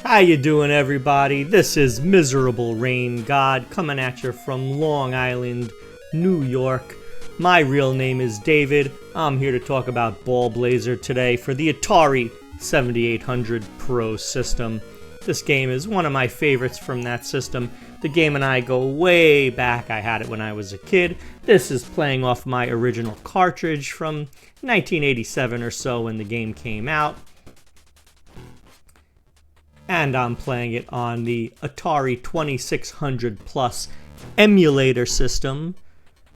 How you doing, everybody? This is Miserable Rain God coming at you from Long Island, New York. My real name is David. I'm here to talk about BallBlazer today for the Atari 7800 Pro system. This game is one of my favorites from that system. The game and I go way back. I had it when I was a kid. This is playing off my original cartridge from 1987 or so when the game came out. And I'm playing it on the Atari 2600 Plus emulator system,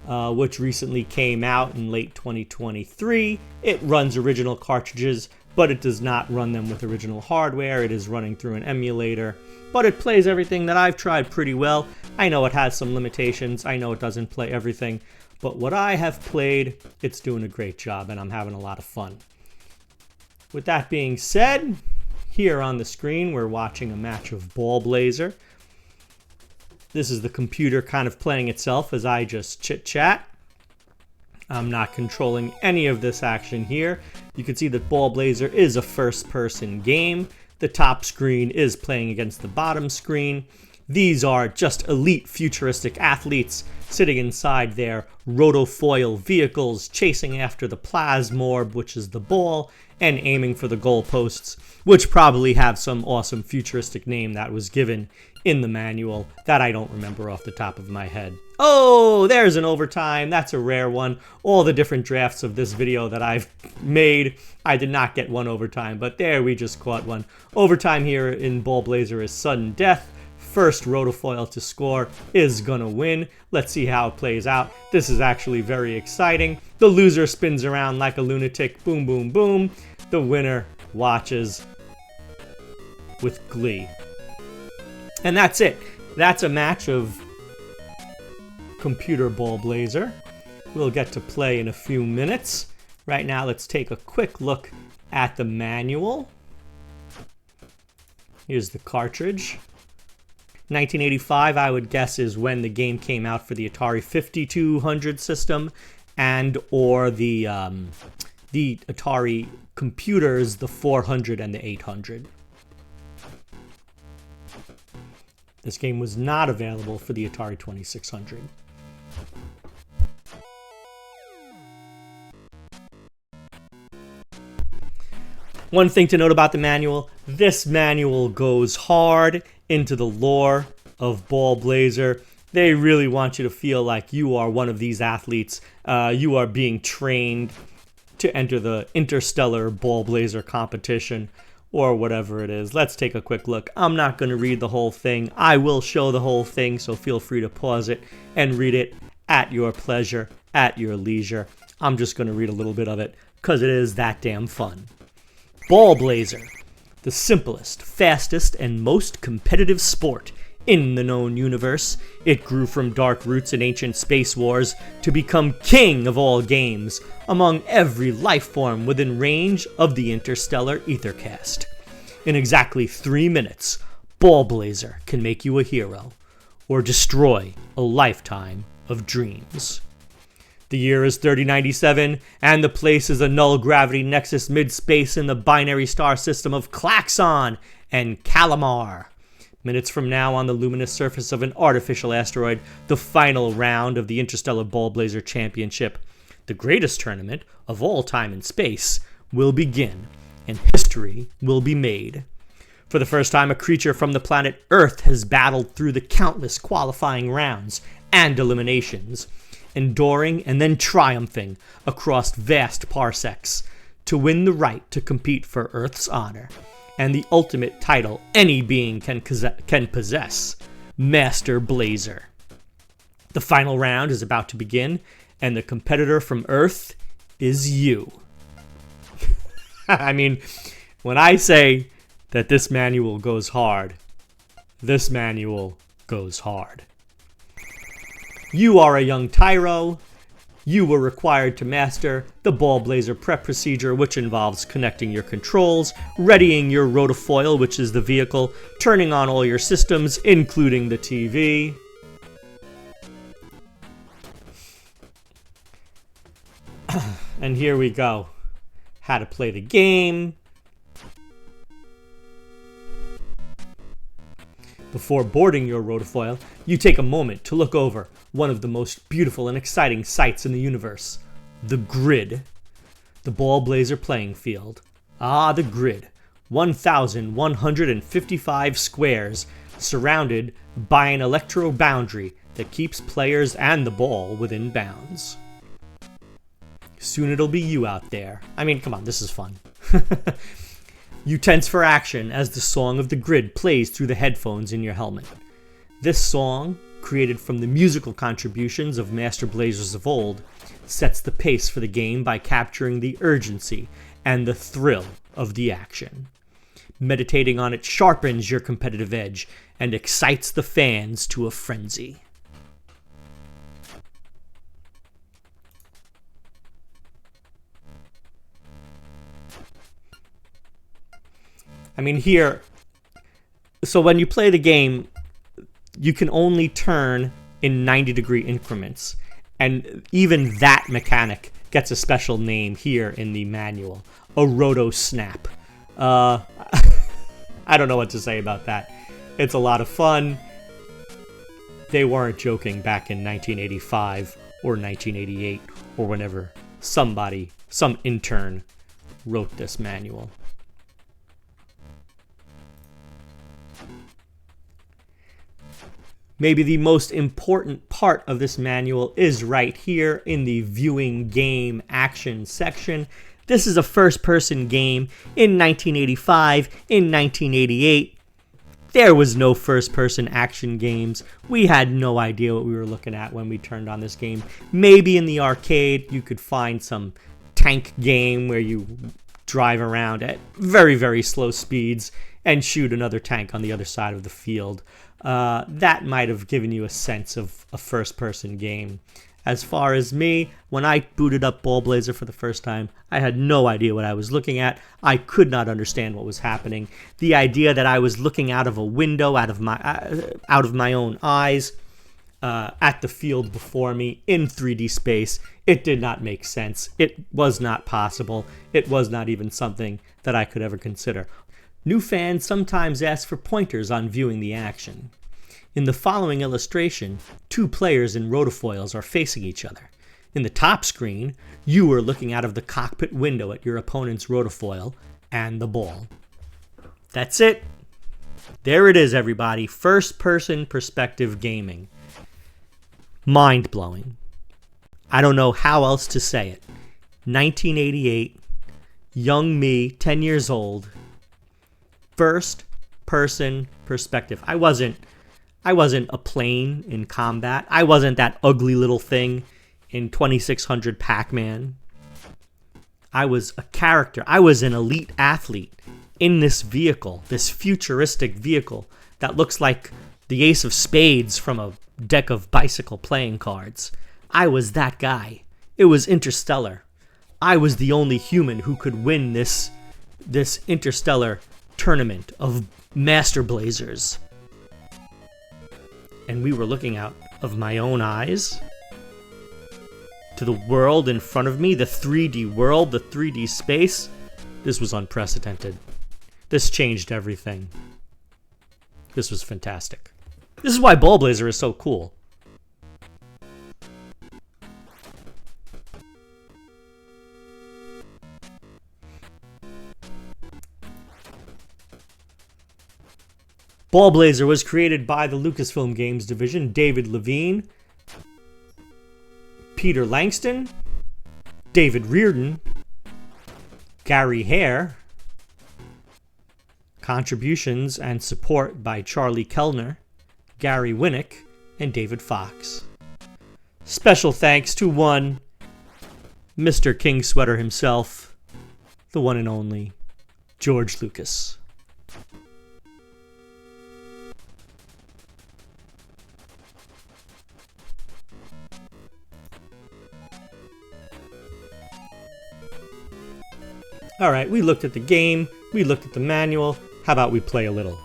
which recently came out in late 2023. It runs original cartridges, but it does not run them with original hardware. It is running through an emulator, but it plays everything that I've tried pretty well. I know it has some limitations. I know it doesn't play everything, but what I have played, it's doing a great job, and I'm having a lot of fun. With that being said, here on the screen, we're watching a match of BallBlazer. This is the computer kind of playing itself as I just chit-chat. I'm not controlling any of this action here. You can see that BallBlazer is a first-person game. The top screen is playing against the bottom screen. These are just elite futuristic athletes sitting inside their rotofoil vehicles, chasing after the plasmorb, which is the ball, and aiming for the goalposts, which probably have some awesome futuristic name that was given in the manual that I don't remember off the top of my head. Oh, there's an overtime. That's a rare one. All the different drafts of this video that I've made, I did not get one overtime, but there we just caught one. Overtime here in BallBlazer is sudden death. First rotofoil to score is gonna win. Let's see how it plays out. This is actually very exciting. The loser spins around like a lunatic. Boom, boom, boom. The winner watches with glee. And that's it. That's a match of computer BallBlazer. We'll get to play in a few minutes. Right now, let's take a quick look at the manual. Here's the cartridge. 1985, I would guess, is when the game came out for the Atari 5200 system and or the Atari computers, the 400 and the 800. This game was not available for the Atari 2600. One thing to note about the manual, this manual goes hard into the lore of BallBlazer. They really want you to feel like you are one of these athletes. You are being trained to enter the interstellar BallBlazer competition or whatever it is. Let's take a quick look. I'm not going to read the whole thing. I will show the whole thing, so feel free to pause it and read it at your pleasure, at your leisure. I'm just going to read a little bit of it because it is that damn fun. BallBlazer, the simplest, fastest, and most competitive sport in the known universe. It grew from dark roots in ancient space wars to become king of all games among every life form within range of the interstellar ethercast. In exactly 3 minutes, BallBlazer can make you a hero or destroy a lifetime of dreams. The year is 3097, and the place is a null-gravity nexus mid-space in the binary star system of Klaxon and Calamar. Minutes from now, on the luminous surface of an artificial asteroid, the final round of the Interstellar BallBlazer Championship, the greatest tournament of all time and space, will begin, and history will be made. For the first time, a creature from the planet Earth has battled through the countless qualifying rounds and eliminations, enduring and then triumphing across vast parsecs to win the right to compete for Earth's honor and the ultimate title any being can possess, Master Blazer. The final round is about to begin, and the competitor from Earth is you. I mean, when I say that this manual goes hard, this manual goes hard. You are a young tyro. You were required to master the BallBlazer prep procedure, which involves connecting your controls, readying your rotofoil, which is the vehicle, turning on all your systems, including the TV. And here we go. How to play the game. Before boarding your rotofoil, you take a moment to look over one of the most beautiful and exciting sights in the universe, the grid. The BallBlazer playing field. Ah, the grid. 1,155 squares, surrounded by an electro boundary that keeps players and the ball within bounds. Soon it'll be you out there. I mean, come on, this is fun. You tense for action as the song of the grid plays through the headphones in your helmet. This song, created from the musical contributions of master blazers of old, sets the pace for the game by capturing the urgency and the thrill of the action. Meditating on it sharpens your competitive edge and excites the fans to a frenzy. I mean, here, so when you play the game, you can only turn in 90-degree increments. And even that mechanic gets a special name here in the manual, a roto snap. I don't know what to say about that. It's a lot of fun. They weren't joking back in 1985 or 1988 or whenever some intern wrote this manual. Maybe the most important part of this manual is right here in the viewing game action section. This is a first-person game in 1985, in 1988. There was no first-person action games. We had no idea what we were looking at when we turned on this game. Maybe in the arcade you could find some tank game where you drive around at very, very slow speeds and shoot another tank on the other side of the field. That might have given you a sense of a first-person game. As far as me, when I booted up BallBlazer for the first time, I had no idea what I was looking at. I could not understand what was happening. The idea that I was looking out of a window, out of my own eyes, at the field before me in 3D space, it did not make sense. It was not possible. It was not even something that I could ever consider. New fans sometimes ask for pointers on viewing the action. In the following illustration, two players in rotofoils are facing each other. In the top screen, you are looking out of the cockpit window at your opponent's rotofoil and the ball. That's it. There it is, everybody. First-person perspective gaming. Mind-blowing. I don't know how else to say it. 1988, young me, 10 years old, first-person perspective. I wasn't a plane in combat. I wasn't that ugly little thing in 2600 Pac-Man. I was a character. I was an elite athlete in this vehicle, this futuristic vehicle that looks like the ace of spades from a deck of bicycle playing cards. I was that guy. It was interstellar. I was the only human who could win this interstellar tournament of master blazers. And we were looking out of my own eyes to the world in front of me, the 3D world, the 3D space. This was unprecedented. This changed everything. This was fantastic. This is why BallBlazer is so cool. BallBlazer was created by the Lucasfilm Games division, David Levine, Peter Langston, David Reardon, Gary Hare, contributions and support by Charlie Kellner, Gary Winnick, and David Fox. Special thanks to one Mr. King Sweater himself, the one and only George Lucas. All right, we looked at the game, we looked at the manual. How about we play a little?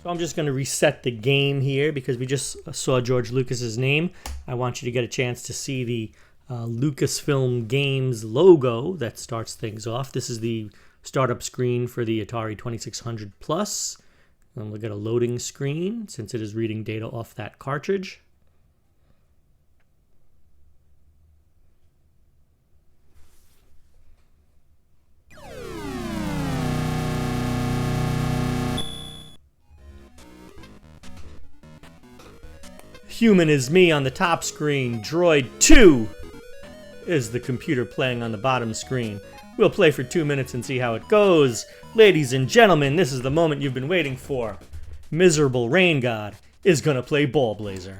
So I'm just going to reset the game here because we just saw George Lucas's name. I want you to get a chance to see the Lucasfilm Games logo that starts things off. This is the startup screen for the Atari 2600 Plus. And we'll get a loading screen since it is reading data off that cartridge. Human is me on the top screen. Droid 2 is the computer playing on the bottom screen. We'll play for 2 minutes and see how it goes. Ladies and gentlemen, this is the moment you've been waiting for. Miserable Rain God is gonna play BallBlazer.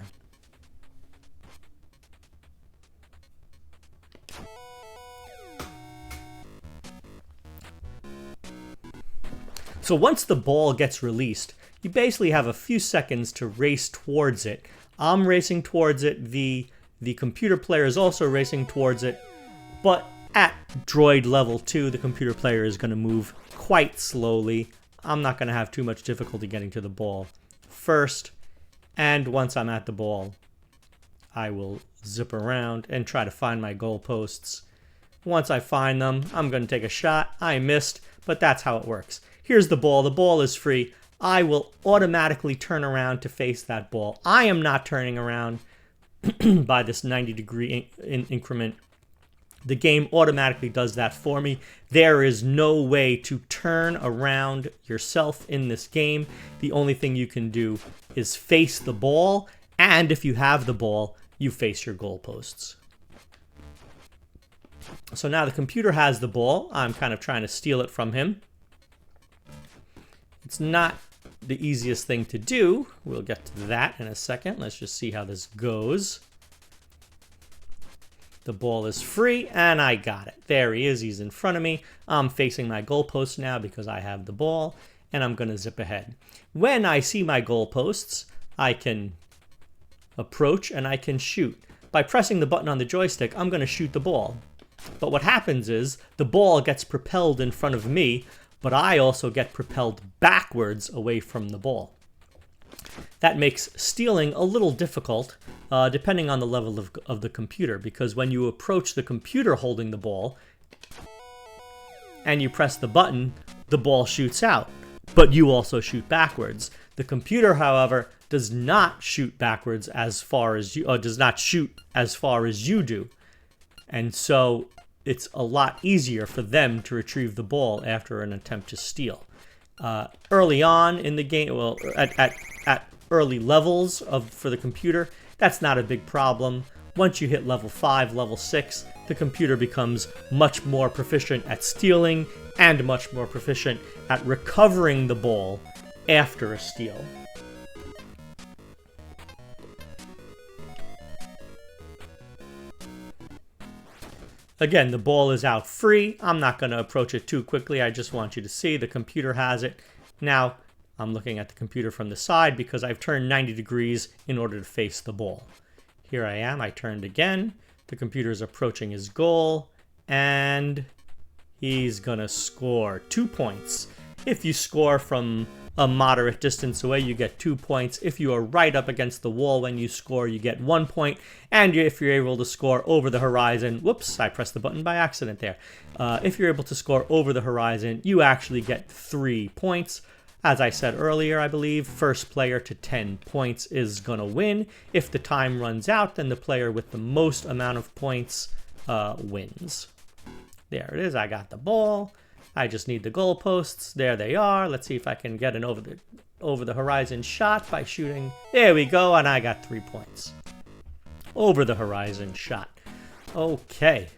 So once the ball gets released, you basically have a few seconds to race towards it. I'm racing towards it, the computer player is also racing towards it, but at droid level 2, the computer player is going to move quite slowly. I'm not going to have too much difficulty getting to the ball first, and once I'm at the ball, I will zip around and try to find my goalposts. Once I find them, I'm going to take a shot. I missed, but that's how it works. Here's the ball is free. I will automatically turn around to face that ball. I am not turning around by this 90-degree increment. The game automatically does that for me. There is no way to turn around yourself in this game. The only thing you can do is face the ball, and if you have the ball, you face your goalposts. So now the computer has the ball. I'm kind of trying to steal it from him. It's not the easiest thing to do. We'll get to that in a second. Let's just see how this goes. The ball is free, and I got it. There he is. He's in front of me. I'm facing my goalpost now because I have the ball, and I'm going to zip ahead. When I see my goalposts, I can approach and I can shoot. By pressing the button on the joystick, I'm going to shoot the ball. But what happens is the ball gets propelled in front of me, but I also get propelled backwards away from the ball. That makes stealing a little difficult, depending on the level of the computer, because when you approach the computer holding the ball and you press the button, the ball shoots out, but you also shoot backwards. The computer, however, does not shoot backwards as far as you, or does not shoot as far as you do, and so it's a lot easier for them to retrieve the ball after an attempt to steal. Early on in the game, well, at early levels for the computer, that's not a big problem. Once you hit level 5, level 6, the computer becomes much more proficient at stealing and much more proficient at recovering the ball after a steal. Again, the ball is out free. I'm not going to approach it too quickly. I just want you to see the computer has it. Now, I'm looking at the computer from the side because I've turned 90 degrees in order to face the ball. Here I am. I turned again. The computer is approaching his goal, and he's going to score 2 points. If you score from a moderate distance away, you get 2 points. If you are right up against the wall when you score, you get 1 point. And if you're able to score over the horizon, whoops, I pressed the button by accident there. If you're able to score over the horizon, you actually get 3 points. As I said earlier, I believe, first player to 10 points is going to win. If the time runs out, then the player with the most amount of points wins. There it is. I got the ball. I just need the goalposts. There they are. Let's see if I can get an over the horizon shot by shooting. There we go, and I got 3 points. Over the horizon shot. Okay.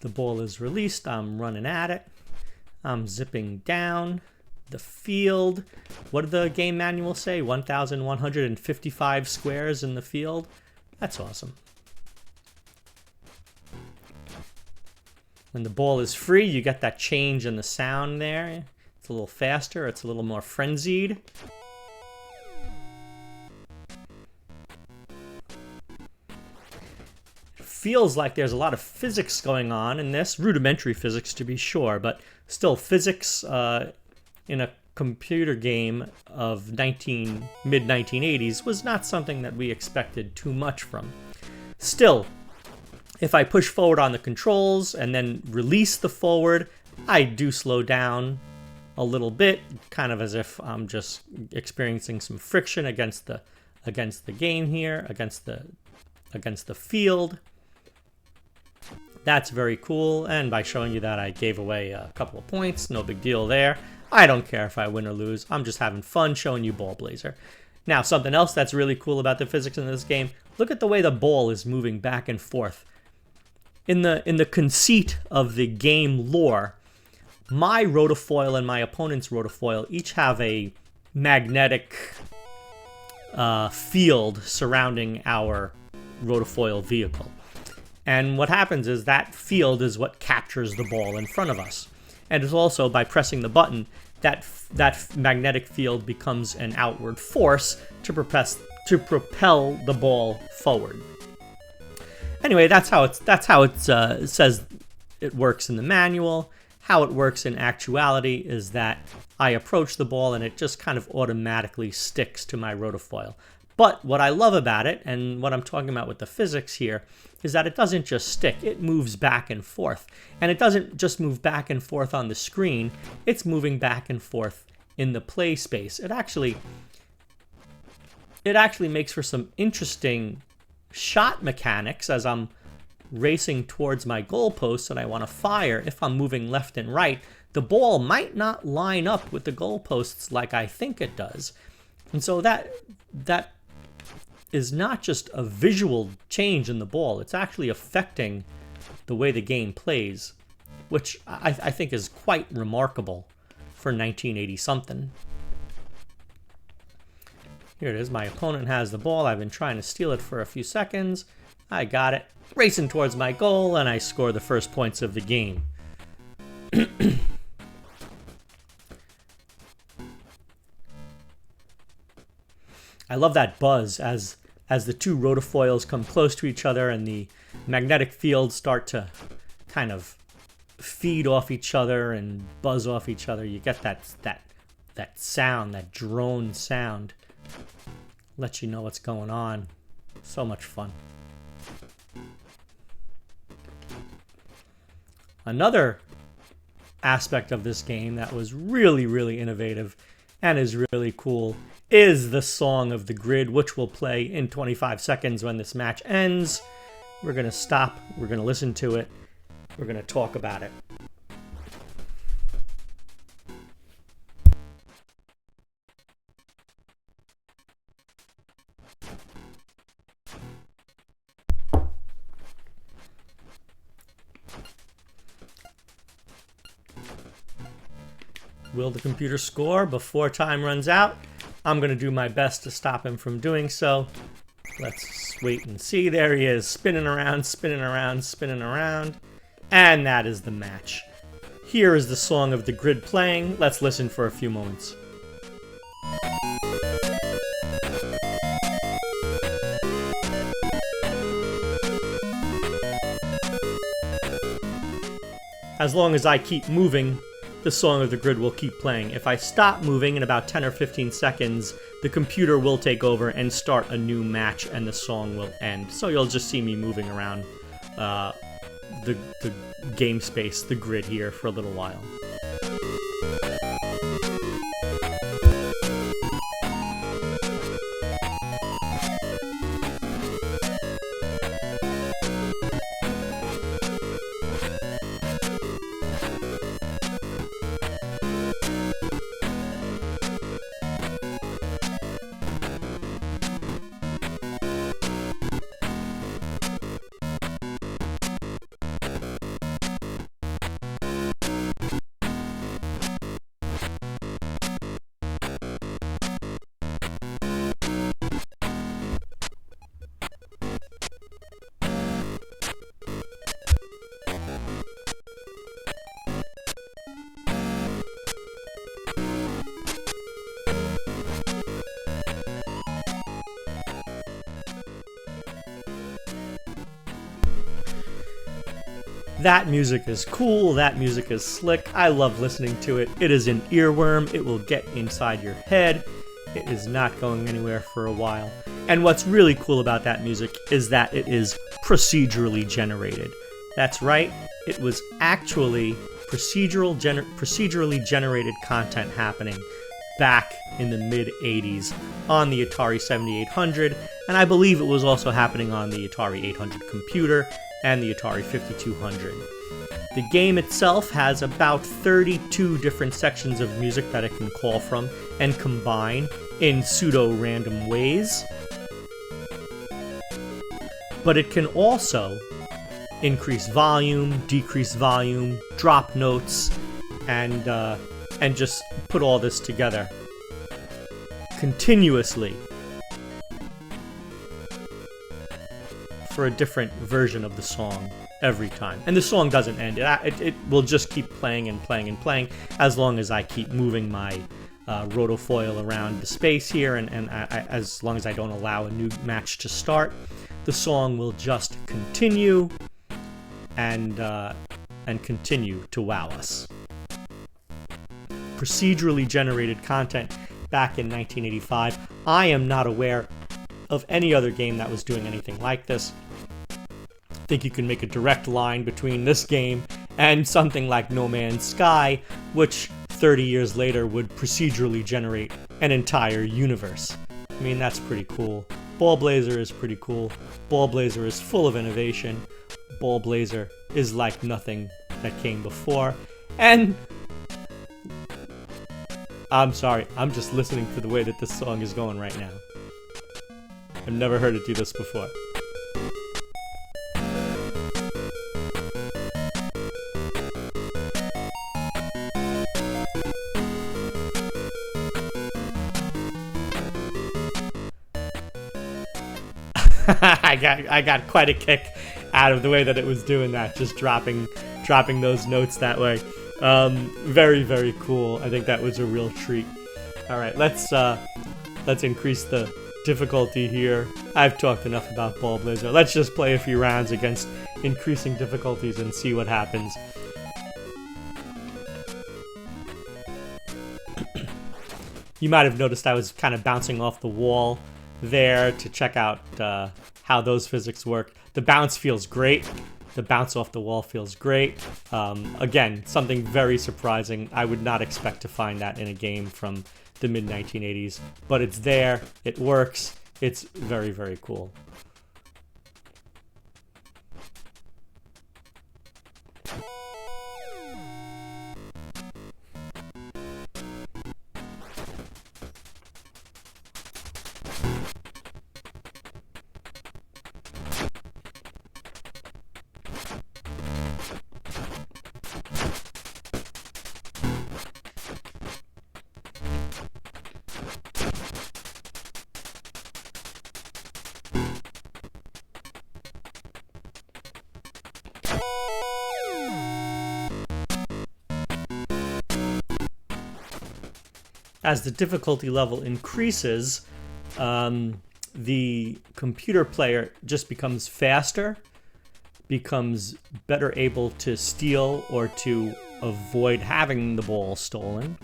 The ball is released. I'm running at it. I'm zipping down the field. What did the game manual say? 1,155 squares in the field? That's awesome. When the ball is free, you get that change in the sound there. It's a little faster, it's a little more frenzied. It feels like there's a lot of physics going on in this, rudimentary physics to be sure, but still physics in a computer game of mid-1980s was not something that we expected too much from. Still, if I push forward on the controls and then release the forward, I do slow down a little bit, kind of as if I'm just experiencing some friction against the game here, against the field. That's very cool, and by showing you that, I gave away a couple of points. No big deal there. I don't care if I win or lose. I'm just having fun showing you BallBlazer. Now, something else that's really cool about the physics in this game, look at the way the ball is moving back and forth. In the conceit of the game lore, my rotofoil and my opponent's rotofoil each have a magnetic field surrounding our rotofoil vehicle. And what happens is that field is what captures the ball in front of us. And it's also, by pressing the button, that magnetic field becomes an outward force to propel the ball forward. Anyway, that's how it says it works in the manual. How it works in actuality is that I approach the ball and it just kind of automatically sticks to my rotofoil. But what I love about it, and what I'm talking about with the physics here, is that it doesn't just stick, it moves back and forth. And it doesn't just move back and forth on the screen, it's moving back and forth in the play space. It actually makes for some interesting shot mechanics as I'm racing towards my goalposts and I want to fire. If I'm moving left and right, the ball might not line up with the goalposts like I think it does. And so that is not just a visual change in the ball, it's actually affecting the way the game plays, which I think is quite remarkable for 1980-something. Here it is, my opponent has the ball, I've been trying to steal it for a few seconds, I got it, racing towards my goal, and I score the first points of the game. I love that buzz as the two rotofoils come close to each other and the magnetic fields start to kind of feed off each other and buzz off each other. You get that sound, that drone sound. Lets you know what's going on. So much fun. Another aspect of this game that was really, really innovative and is really cool is the Song of the Grid, which will play in 25 seconds when this match ends. We're going to stop, we're going to listen to it, we're going to talk about it. Will the computer score before time runs out? I'm going to do my best to stop him from doing so. Let's wait and see. There he is, spinning around, spinning around, spinning around. And that is the match. Here is the Song of the Grid playing. Let's listen for a few moments. As long as I keep moving, the Song of the Grid will keep playing. If I stop moving in about 10 or 15 seconds, the computer will take over and start a new match and the song will end. So you'll just see me moving around the game space, the grid here, for a little while. That music is cool, that music is slick, I love listening to it. It is an earworm, it will get inside your head. It is not going anywhere for a while. And what's really cool about that music is that it is procedurally generated. That's right, it was actually procedurally generated content happening back in the mid-'80s on the Atari 7800, and I believe it was also happening on the Atari 800 computer and the Atari 5200. The game itself has about 32 different sections of music that it can call from and combine in pseudo-random ways, but it can also increase volume, decrease volume, drop notes, and just put all this together continuously for a different version of the song every time. And the song doesn't end. It will just keep playing and playing and playing as long as I keep moving my rotofoil around the space here, and as long as I don't allow a new match to start. The song will just continue and continue to wow us. Procedurally generated content back in 1985. I am not aware of any other game that was doing anything like this. I think you can make a direct line between this game and something like No Man's Sky, which 30 years later would procedurally generate an entire universe. I mean, that's pretty cool. BallBlazer is pretty cool. BallBlazer is full of innovation. BallBlazer is like nothing that came before. And I'm sorry, I'm just listening to the way that this song is going right now. I've never heard it do this before. I got quite a kick out of the way that it was doing that, just dropping those notes that way. Very, very cool. I think that was a real treat. All right, let's increase the difficulty here. I've talked enough about BallBlazer. Let's just play a few rounds against increasing difficulties and see what happens. You might have noticed I was kind of bouncing off the wall there to check out how those physics work. The bounce feels great. The bounce off the wall feels great. Again, something very surprising. I would not expect to find that in a game from the mid-1980s, but it's there. It works. It's very, very cool. As the difficulty level increases, the computer player just becomes faster, becomes better able to steal or to avoid having the ball stolen,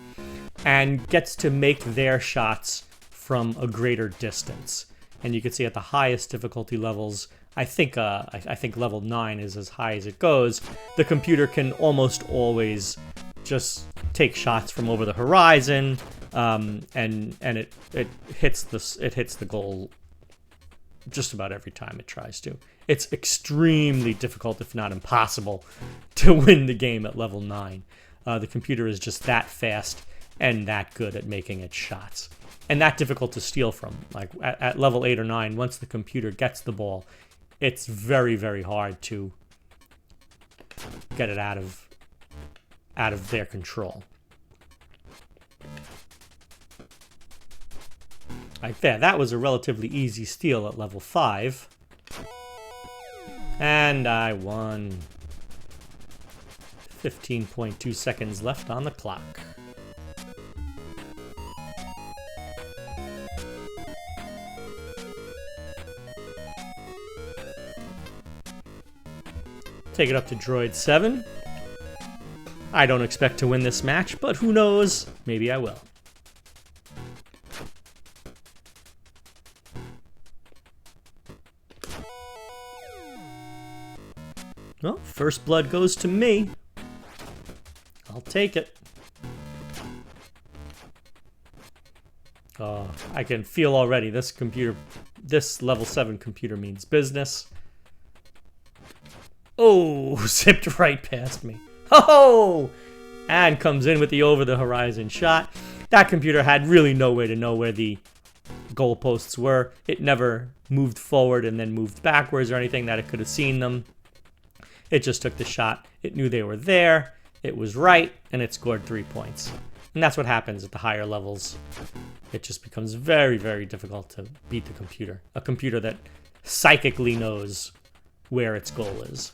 and gets to make their shots from a greater distance. And you can see at the highest difficulty levels, I think level 9 is as high as it goes, the computer can almost always just take shots from over the horizon, and it hits the goal just about every time it tries to. It's extremely difficult, if not impossible, to win the game at level 9. The computer is just that fast and that good at making its shots, and that difficult to steal from. Like at level 8 or 9, once the computer gets the ball, it's very, very hard to get it out of their control. Like there, that was a relatively easy steal at level 5. And I won. 15.2 seconds left on the clock. Take it up to Droid 7. I don't expect to win this match, but who knows? Maybe I will. Well, first blood goes to me. take it. I can feel already this level 7 computer means business. Oh, zipped right past me. Oh! And comes in with the over-the-horizon shot. That computer had really no way to know where the goalposts were. It never moved forward and then moved backwards or anything that it could have seen them. It just took the shot. It knew they were there. It was right, and it scored 3 points. And that's what happens at the higher levels. It just becomes very, very difficult to beat the computer. A computer that psychically knows where its goal is.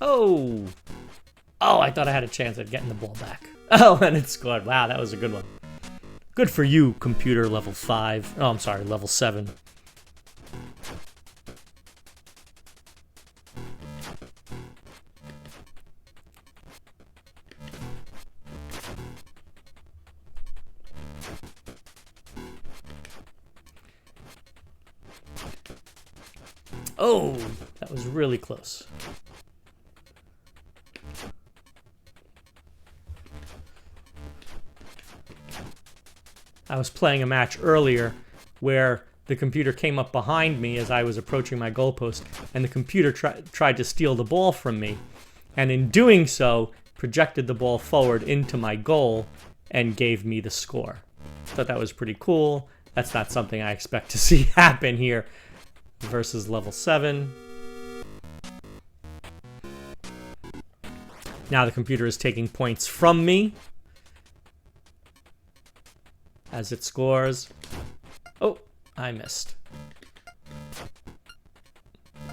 Oh! Oh, I thought I had a chance at getting the ball back. Oh, and it scored. Wow, that was a good one. Good for you, computer level 5. Oh, I'm sorry, level 7. Oh, that was really close. I was playing a match earlier where the computer came up behind me as I was approaching my goalpost, and the computer tried to steal the ball from me, and in doing so, projected the ball forward into my goal and gave me the score. Thought that was pretty cool. That's not something I expect to see happen here versus level 7. Now the computer is taking points from me as it scores. Oh, I missed.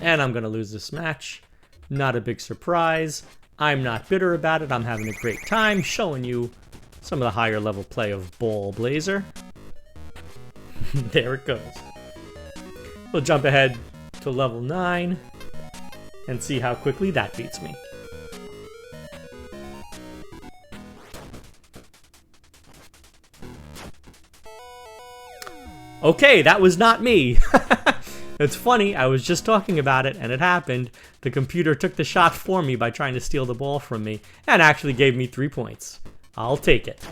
And I'm going to lose this match. Not a big surprise. I'm not bitter about it. I'm having a great time showing you some of the higher level play of BallBlazer. There it goes. We'll jump ahead to level 9 and see how quickly that beats me. Okay, that was not me. It's funny, I was just talking about it and it happened. The computer took the shot for me by trying to steal the ball from me and actually gave me 3 points. I'll take it.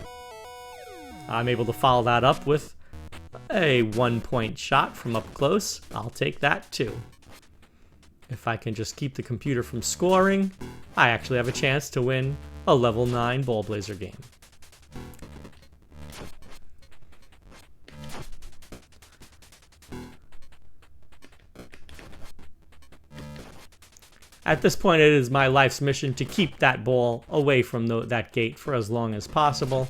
I'm able to follow that up with a 1-point shot from up close. I'll take that too. If I can just keep the computer from scoring, I actually have a chance to win a level 9 BallBlazer game. At this point, it is my life's mission to keep that ball away from that gate for as long as possible.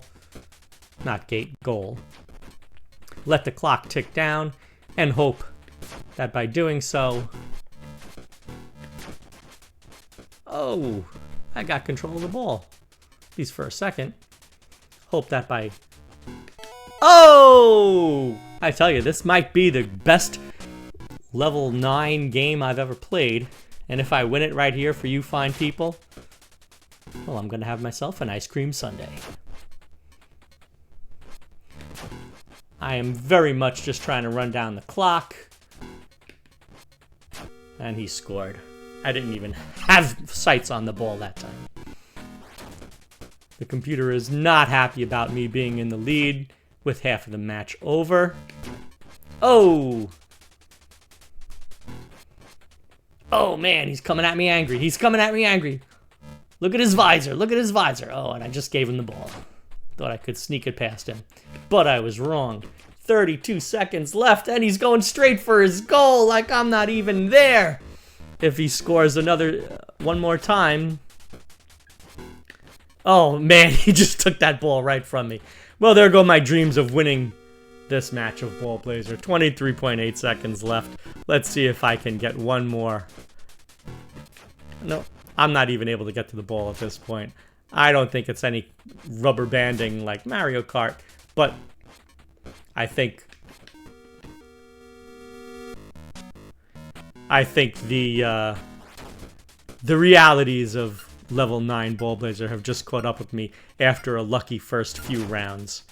Not gate, goal. Let the clock tick down and hope that by doing so... Oh, I got control of the ball. At least for a second. Hope that by... Oh! I tell you, this might be the best level 9 game I've ever played. And if I win it right here for you fine people, well, I'm going to have myself an ice cream sundae. I am very much just trying to run down the clock. And he scored. I didn't even have sights on the ball that time. The computer is not happy about me being in the lead with half of the match over. Oh! Oh man, he's coming at me angry. He's coming at me angry. Look at his visor. Look at his visor. Oh, and I just gave him the ball. Thought I could sneak it past him. But I was wrong. 32 seconds left, and he's going straight for his goal like I'm not even there. If he scores one more time. Oh man, he just took that ball right from me. Well, there go my dreams of winning this match of BallBlazer. 23.8 seconds left. Let's see if I can get one more. No, I'm not even able to get to the ball at this point. I don't think it's any rubber banding like Mario Kart, but I think the realities of level 9 BallBlazer have just caught up with me after a lucky first few rounds.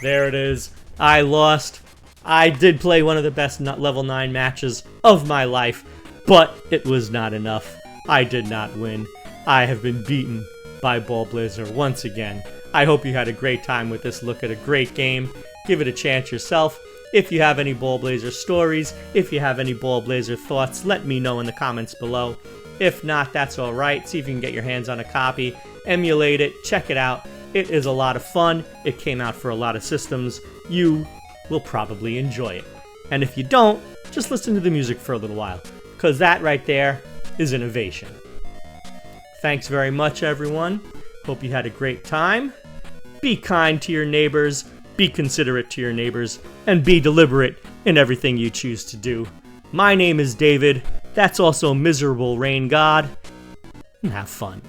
There it is. I lost. I did play one of the best level 9 matches of my life, but it was not enough. I did not win. I have been beaten by BallBlazer once again. I hope you had a great time with this look at a great game. Give it a chance yourself. If you have any BallBlazer stories, if you have any BallBlazer thoughts, let me know in the comments below. If not, that's alright. See if you can get your hands on a copy. Emulate it. Check it out. It is a lot of fun. It came out for a lot of systems. You will probably enjoy it. And if you don't, just listen to the music for a little while, because that right there is innovation. Thanks very much, everyone. Hope you had a great time. Be kind to your neighbors, be considerate to your neighbors, and be deliberate in everything you choose to do. My name is David. That's also Miserable Rain God. And have fun.